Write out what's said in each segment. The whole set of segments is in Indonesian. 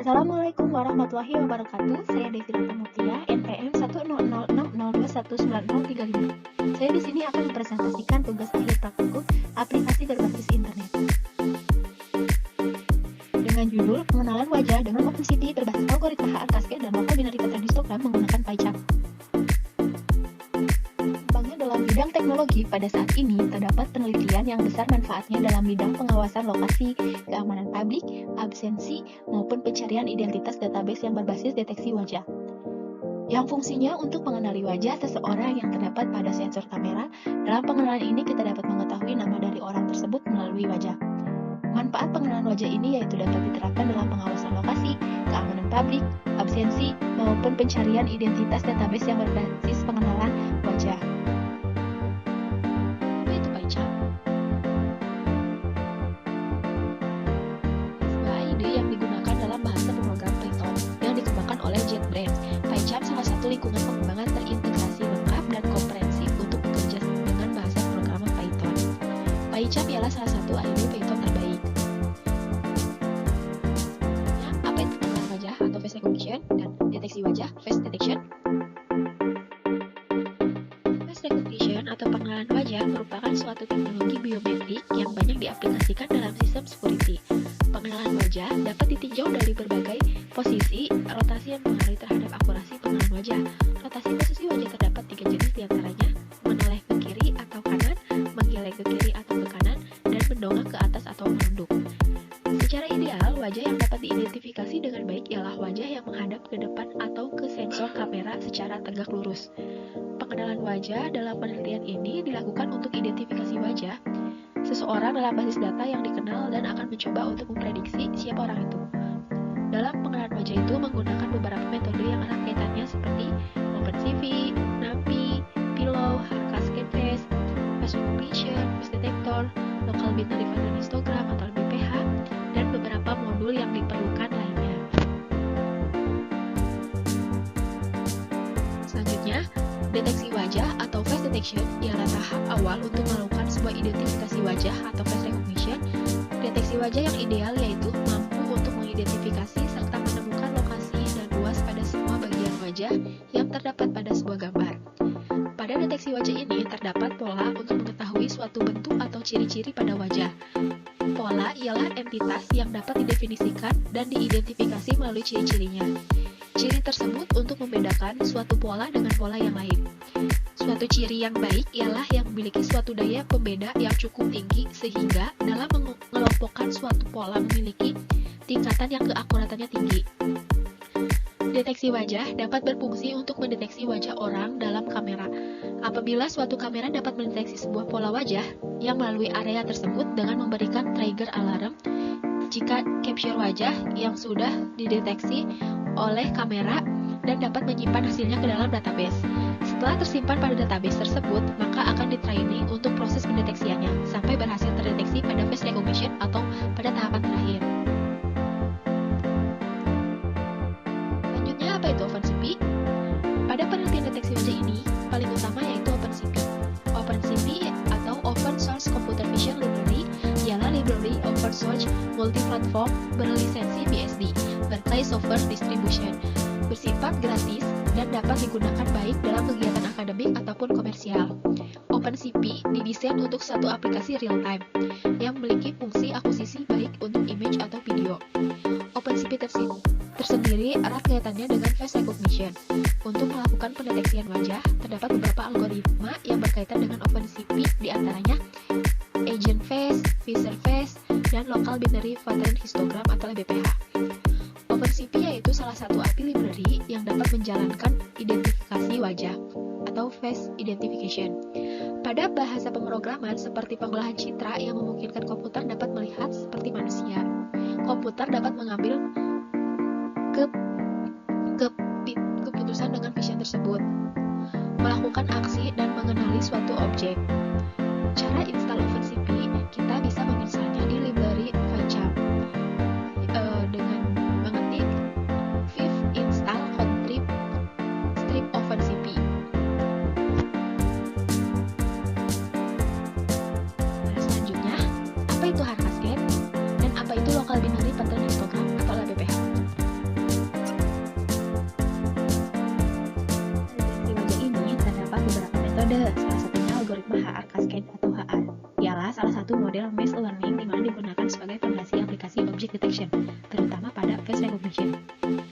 Assalamualaikum warahmatullahi wabarakatuh. Saya Desirata Mutia, NPM 1000002190035. Saya di sini akan mempresentasikan tugas akhir praktikum aplikasi berbasis internet dengan judul pengenalan wajah dengan OpenCV berbasis algoritma HR Cascade dan local binary pattern histogram menggunakan PyCharm. Dalam bidang teknologi, pada saat ini terdapat penelitian yang besar manfaatnya dalam bidang pengawasan lokasi, keamanan publik, absensi, maupun pencarian identitas database yang berbasis deteksi wajah. Yang fungsinya untuk mengenali wajah seseorang yang terdapat pada sensor kamera. Dalam pengenalan ini kita dapat mengetahui nama dari orang tersebut melalui wajah. Manfaat pengenalan wajah ini yaitu dapat diterapkan dalam pengawasan lokasi, keamanan publik, absensi, maupun pencarian identitas database yang berbasis pengenalan wajah. Yang digunakan dalam bahasa pemrograman Python yang dikembangkan oleh JetBrains. PyCharm salah satu lingkungan pengembangan terintegrasi lengkap dan komprehensif untuk bekerja dengan bahasa pemrograman Python. PyCharm ialah salah satu IDE Python terbaik. Apa itu pengenalan wajah atau face recognition dan deteksi wajah face detection? Face recognition atau pengenalan wajah merupakan suatu teknologi biometrik yang banyak diaplikasikan dalam sistem security. Pengenalan wajah dapat ditinjau dari berbagai posisi. Rotasi yang mempengaruhi terhadap akurasi pengenalan wajah. Rotasi posisi wajah terdapat 3 jenis diantaranya: menoleh ke kiri atau kanan, menggeleng ke kiri atau ke kanan, dan mendongak ke atas atau menunduk. Secara ideal, wajah yang dapat diidentifikasi dengan baik ialah wajah yang menghadap ke depan atau ke sensor kamera secara tegak lurus. Pengenalan wajah dalam penelitian ini dilakukan untuk identifikasi wajah seseorang dalam basis data yang dikenal dan akan mencoba untuk memprediksi siapa orang itu. Dalam pengenalan wajah itu menggunakan beberapa metode yang erat kaitannya seperti OpenCV, NumPy, Pillow, HR Cascade Face, Face Recognition, Face Detector, Local Binary Pattern Histogram atau LBPH, dan beberapa modul yang diperlukan lainnya. Selanjutnya, deteksi wajah atau face detection ialah tahap awal untuk melakukan sebuah identifikasi wajah atau face recognition. Deteksi wajah yang ideal yaitu mampu untuk mengidentifikasi serta menemukan lokasi dan luas pada semua bagian wajah yang terdapat pada sebuah gambar. Pada deteksi wajah ini terdapat pola untuk mengetahui suatu bentuk atau ciri-ciri pada wajah. Pola ialah entitas yang dapat didefinisikan dan diidentifikasi melalui ciri-cirinya. Ciri tersebut untuk membedakan suatu pola dengan pola yang lain. Suatu ciri yang baik ialah yang memiliki suatu daya pembeda yang cukup tinggi sehingga dalam mengelompokkan suatu pola memiliki tingkatan yang keakuratannya tinggi. Deteksi wajah dapat berfungsi untuk mendeteksi wajah orang dalam kamera. Apabila suatu kamera dapat mendeteksi sebuah pola wajah yang melalui area tersebut dengan memberikan trigger alarm jika capture wajah yang sudah dideteksi oleh kamera dan dapat menyimpan hasilnya ke dalam database. Setelah tersimpan pada database tersebut, maka akan ditraining untuk proses pendeteksiannya sampai berhasil terdeteksi pada face recognition atau pada tahapan terakhir. Selanjutnya, apa itu OpenCV? Pada penelitian deteksi wajah ini, paling utama yaitu OpenCV. OpenCV atau Open Source Computer Vision Library ialah library open source multi-platform berlisensi BSD, Berkeley Software Distribution, bersifat gratis dan dapat digunakan baik dalam kegiatan akademik ataupun komersial. OpenCV didesain untuk satu aplikasi real-time yang memiliki fungsi akuisisi baik untuk image atau video. OpenCV tersendiri erat kaitannya dengan face recognition. Untuk melakukan pendeteksian wajah, terdapat beberapa algoritma yang berkaitan dengan OpenCV, diantaranya Agent Face, Visor Face, dan Local Binary Pattern Histogram atau LBPH. OpenCV yaitu salah satu API library yang dapat menjalankan identifikasi wajah atau face identification. Pada bahasa pemrograman seperti pengolahan citra yang memungkinkan komputer dapat melihat seperti manusia, komputer dapat mengambil keputusan dengan vision tersebut, melakukan aksi dan mengenali suatu objek. Cara install OpenCV, kita bisa menginstalnya di library PyCharm dengan mengetik pip install contrib strip OpenCV. Nah, selanjutnya, apa itu HR Cascade dan apa itu Local Binary Pattern Histogram atau LBPH? metode, salah satunya algoritma HR Cascade atau HR. Ialah salah satu model machine learning di mana digunakan sebagai fondasi aplikasi object detection, terutama pada face recognition,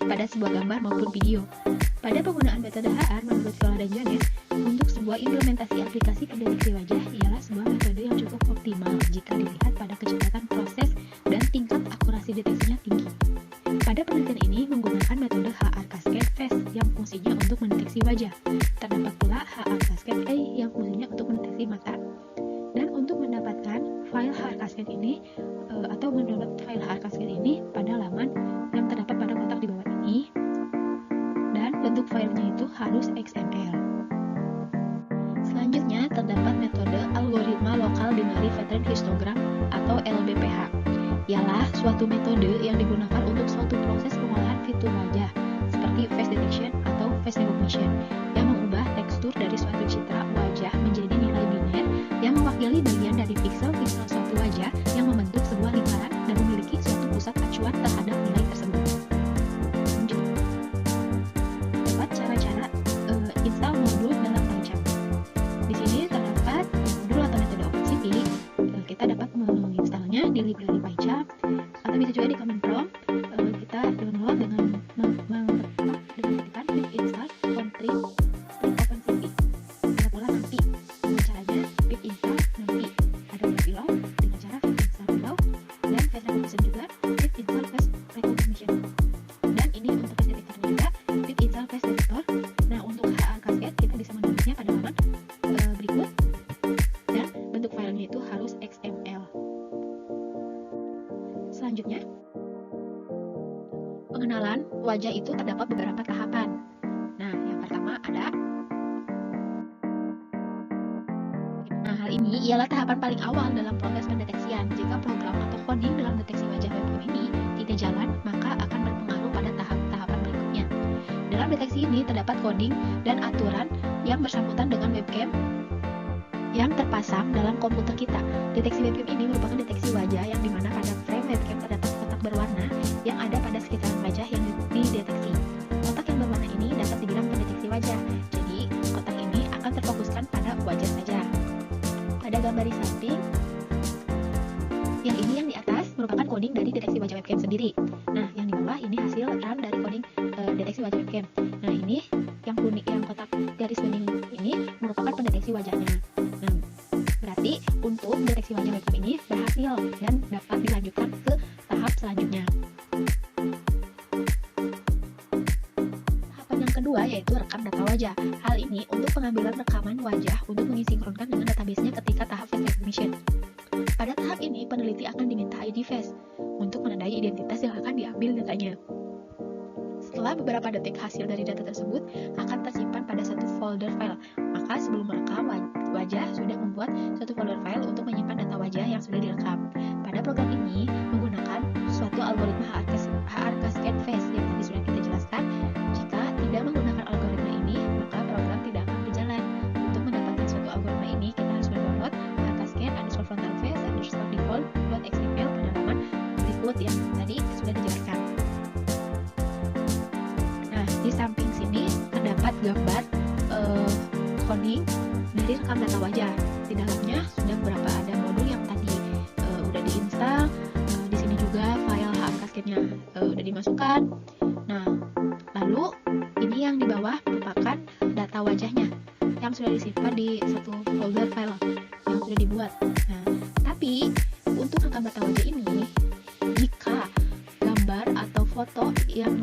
pada sebuah gambar maupun video. Pada penggunaan metode HR, menurut Viola dan Jones, untuk sebuah implementasi aplikasi pendeteksi wajah ialah sebuah metode yang cukup optimal jika dilihat pada kecepatan proses dan tingkat akurasi deteksinya tinggi. Pada penelitian ini menggunakan metode HR Cascade Face yang fungsinya untuk mendeteksi wajah. Terdapat pula HR Cascade A yang fungsinya untuk mendeteksi mata. Dan untuk mendapatkan file HR Cascade ini atau mendownload file HR Cascade ini pada laman yang terdapat pada kotak di bawah ini, dan bentuk filenya itu harus XML. Selanjutnya terdapat metode algoritma local binary pattern histogram atau LBPH. Ialah suatu metode yang digunakan untuk suatu proses pengolahan fitur wajah seperti face detection atau face recognition yang mengubah tekstur dari suatu citra wajah menjadi nilai biner yang mewakili bagian dari piksel-piksel suatu wajah yang membentuk sebuah lingkaran dan memiliki suatu pusat acuan terhadap nilai tersebut. Lanjut. Dapat cara-cara install modul dalam PyCharm. Di sini terdapat modul atau metode OpenCV. Kita dapat menginstalnya di library PyCharm atau bisa juga di command prompt. Kita download dengan ketikkan pip install contrib OpenCV. Ada pula nanti dengan caranya pip install nanti ada pula below dengan cara pip install below, dan face recognition juga pip install face recognition. Dan ini untuk face detector juga pip install face detector. Nah, untuk HR Cascade kita bisa menulisnya pada laman berikut, dan bentuk filenya itu harus XML. Selanjutnya, pengenalan wajah itu terdapat beberapa tahapan. Nah, yang pertama ada. Nah, hal ini ialah tahapan paling awal dalam proses pendeteksian. Jika program atau coding dalam deteksi wajah webcam ini tidak jalan, maka akan berpengaruh pada tahapan berikutnya. Dalam deteksi ini terdapat coding dan aturan yang bersangkutan dengan webcam yang terpasang dalam komputer kita. Deteksi webcam ini merupakan deteksi wajah yang dimana pada frame webcam terdapat kotak berwarna yang ada pada sekitaran wajah yang dideteksi. Kotak yang berwarna ini dapat dibilang pendeteksi wajah. Jadi, kotak ini akan terfokuskan pada wajah saja. Pada gambar di samping, yang ini yang di atas merupakan coding dari deteksi wajah webcam sendiri. Nah, yang di bawah ini hasil run dari coding deteksi wajah webcam. Nah, ini yang kuning, yang kotak garis kuning ini merupakan pendeteksi wajahnya. Nah, berarti untuk deteksi wajah webcam ini berhasil dan dapat dilanjutkan ke tahap selanjutnya. Tahapan yang kedua yaitu rekam data wajah. Hal ini untuk pengambilan rekaman wajah untuk mensinkronkan dengan database-nya ketika tahap face recognition. Pada tahap ini, peneliti akan diminta ID face untuk menandai identitas yang akan diambil datanya. Setelah beberapa detik, hasil dari data tersebut akan tersimpan pada satu folder file. Maka sebelum merekam wajah sudah membuat suatu folder file untuk menyimpan data wajah yang sudah direkam. Pada program ini menggunakan suatu algoritma HR Cascade Face yang tadi sudah kita jelaskan. Jika tidak menggunakan algoritma ini, maka program tidak akan berjalan. Untuk mendapatkan suatu algoritma ini, kita harus mendownload HR Cascade _frontal face _default.xml pada laman berikut yang tadi sudah dijelaskan. Di samping sini terdapat gambar coding dari rekam data wajah. Di dalamnya sudah beberapa ada modul yang tadi udah diinstal. Di sini juga file HR Cascade-nya udah dimasukkan. Nah, lalu ini yang di bawah merupakan data wajahnya yang sudah disimpan di satu folder file yang sudah dibuat. Nah, tapi untuk rekam data wajah ini, jika gambar atau foto yang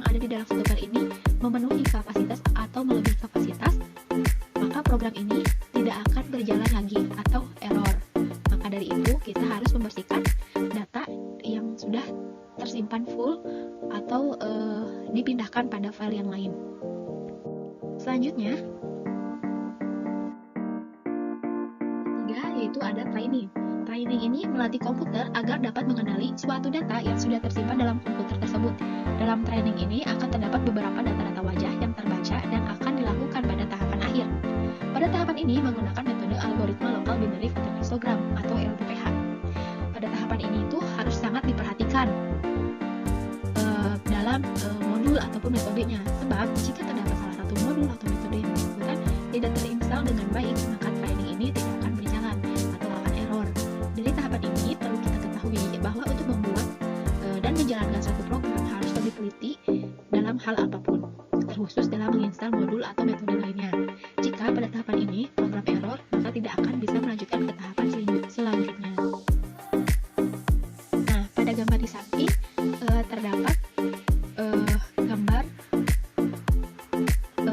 ada di dalam satu file ini memenuhi kapasitas atau melebihi kapasitas, maka program ini tidak akan berjalan lagi atau error. Maka dari itu kita harus membersihkan data yang sudah tersimpan full atau dipindahkan pada file yang lain. Selanjutnya, ketiga yaitu ada training. Training ini melatih komputer agar dapat mengenali suatu data yang sudah tersimpan dalam komputer tersebut. Dalam training ini akan terdapat beberapa data-data wajah yang terbaca dan akan dilakukan pada tahapan akhir. Pada tahapan ini menggunakan metode algoritma local binary pattern histogram atau LBPH. Pada tahapan ini itu harus sangat diperhatikan dalam modul ataupun metodenya, sebab jika terdapat salah satu modul atau metode yang disebutkan tidak terinstall dengan baik, maka training ini tidak akan berjalan atau akan error. Dari tahapan ini perlu kita ketahui bahwa untuk membuat dan menjalankan suatu program harus lebih teliti dalam hal apapun, terkhusus dalam menginstal modul atau metode lainnya. Jika pada tahapan ini program error, maka tidak akan bisa melanjutkan ke tahapan selanjutnya. Nah, pada gambar di samping terdapat gambar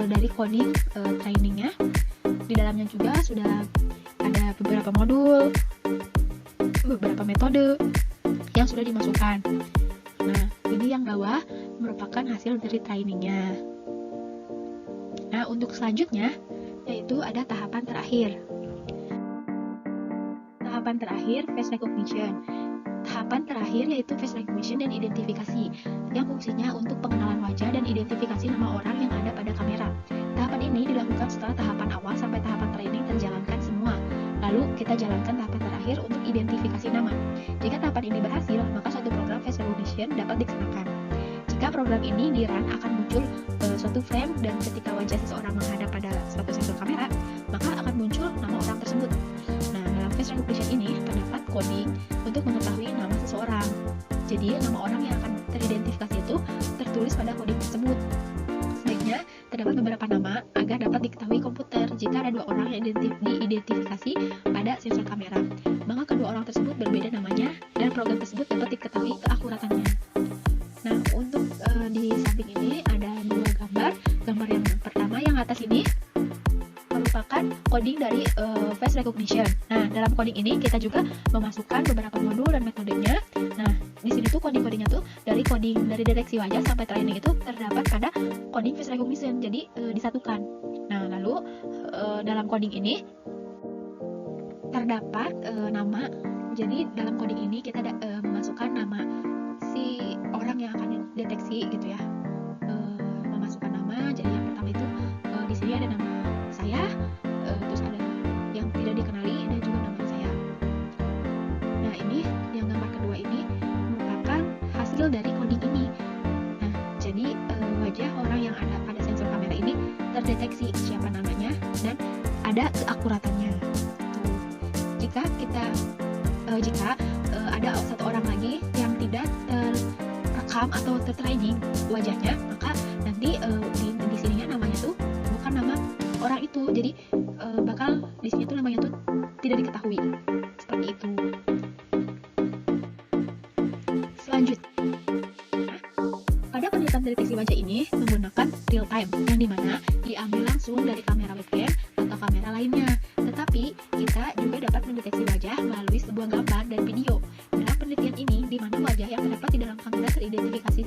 dari coding trainingnya. Di dalamnya juga sudah ada beberapa modul, beberapa metode yang sudah dimasukkan. Nah, ini yang bawah merupakan hasil dari trainingnya. Nah, untuk selanjutnya yaitu ada tahapan terakhir. Tahapan terakhir, face recognition. Tahapan terakhir yaitu face recognition dan identifikasi, yang fungsinya untuk pengenalan wajah dan identifikasi nama orang yang ada pada kamera. Tahapan ini dilakukan setelah tahapan awal sampai tahapan training terjalankan semua. Lalu kita jalankan tahapan terakhir untuk identifikasi nama. Jika tahapan ini berhasil, maka suatu program face recognition dapat dikenakan. Jika program ini di-run akan muncul suatu frame, dan ketika wajah seseorang menghadap pada suatu sensor kamera, maka akan muncul nama orang tersebut. Nah, dalam face recognition ini terdapat coding untuk mengetahui nama seseorang. Jadi, nama orang yang akan teridentifikasi itu tertulis pada coding tersebut. Sebaiknya terdapat beberapa nama agar dapat diketahui komputer jika ada dua orang yang diidentifikasi pada sensor kamera. Maka kedua orang tersebut berbeda namanya dan program tersebut dapat diketahui keakuratannya. Nah, untuk di samping ini ada dua gambar. Gambar yang pertama yang atas ini merupakan coding dari face recognition. Nah, dalam coding ini kita juga memasukkan beberapa modul dan metodenya. Nah, di sini tuh coding-codingnya tuh dari deteksi wajah sampai training itu terdapat pada coding face recognition. Jadi disatukan. Nah, lalu dalam coding ini terdapat nama. Jadi dalam coding ini kita memasukkan nama si orang yang akan deteksi gitu ya. Memasukkan nama. Jadi yang pertama itu di sini ada nama saya, terus ada yang tidak dikenali dan juga nama saya. Nah, ini yang gambar kedua ini merupakan hasil dari coding ini. Nah, jadi wajah orang yang ada pada sensor kamera ini terdeteksi siapa namanya dan ada keakuratannya. Jika ada satu orang lagi yang tidak terekam atau tertraining wajahnya, maka nanti di sininya namanya tuh bukan nama orang itu. Jadi bakal di sini tuh namanya tuh tidak diketahui. Seperti itu. Selanjutnya, pada penelitian deteksi wajah ini menggunakan real time, yang dimana diambil langsung dari kamera webcam atau kamera lainnya. Tetapi kita juga dapat mendeteksi wajah melalui sebuah gambar dan video. Dalam penelitian ini, di mana wajah yang terdapat di dalam kamera teridentifikasi,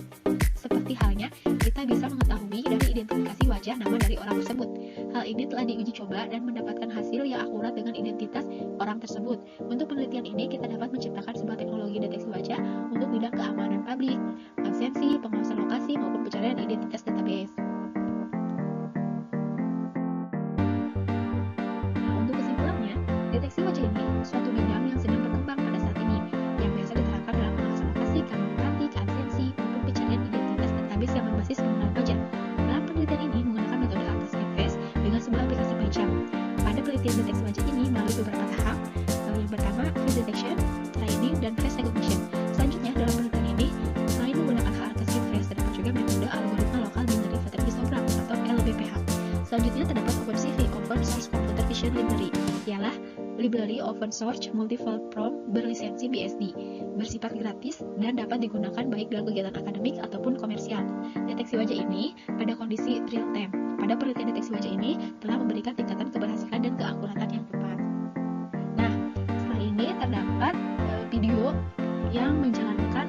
seperti halnya kita bisa mengetahui dari identifikasi wajah nama dari orang tersebut. Hal ini telah diuji coba dan mendapatkan hasil yang akurat dengan identitas orang tersebut. Untuk penelitian ini, kita dapat menciptakan sebuah teknologi deteksi wajah untuk bidang keamanan publik, absensi, pengawasan lokasi, maupun pencarian identitas database. Nah, untuk kesimpulannya, deteksi wajah ini suatu bidang yang sedang berkembang pada saat ini, yang biasa diterapkan dalam pengawasan lokasi, keamanan publik, absensi, maupun pencarian identitas database yang berbasis pengenalan wajah. Dalam penelitian ini menggunakan metode atas canvas dengan sebuah aplikasi PyCharm. Pada penelitian deteksi wajah ini melalui beberapa tahap. Yang pertama, face detection, training, dan face recognition. Selanjutnya, dalam penelitian ini, selain menggunakan aplikasi canvas, terdapat juga metode algoritma local binary pattern histogram atau LBPH. Selanjutnya terdapat OpenCV, Open Source Computer Vision Library, ialah library open source multiple prompt berlisensi BSD, bersifat gratis dan dapat digunakan baik dalam kegiatan akademik ataupun komersial. Deteksi wajah ini pada kondisi real time. Pada penelitian deteksi wajah ini telah memberikan tingkatan keberhasilan dan keakuratan yang tepat. Nah, setelah ini terdapat video yang menjalankan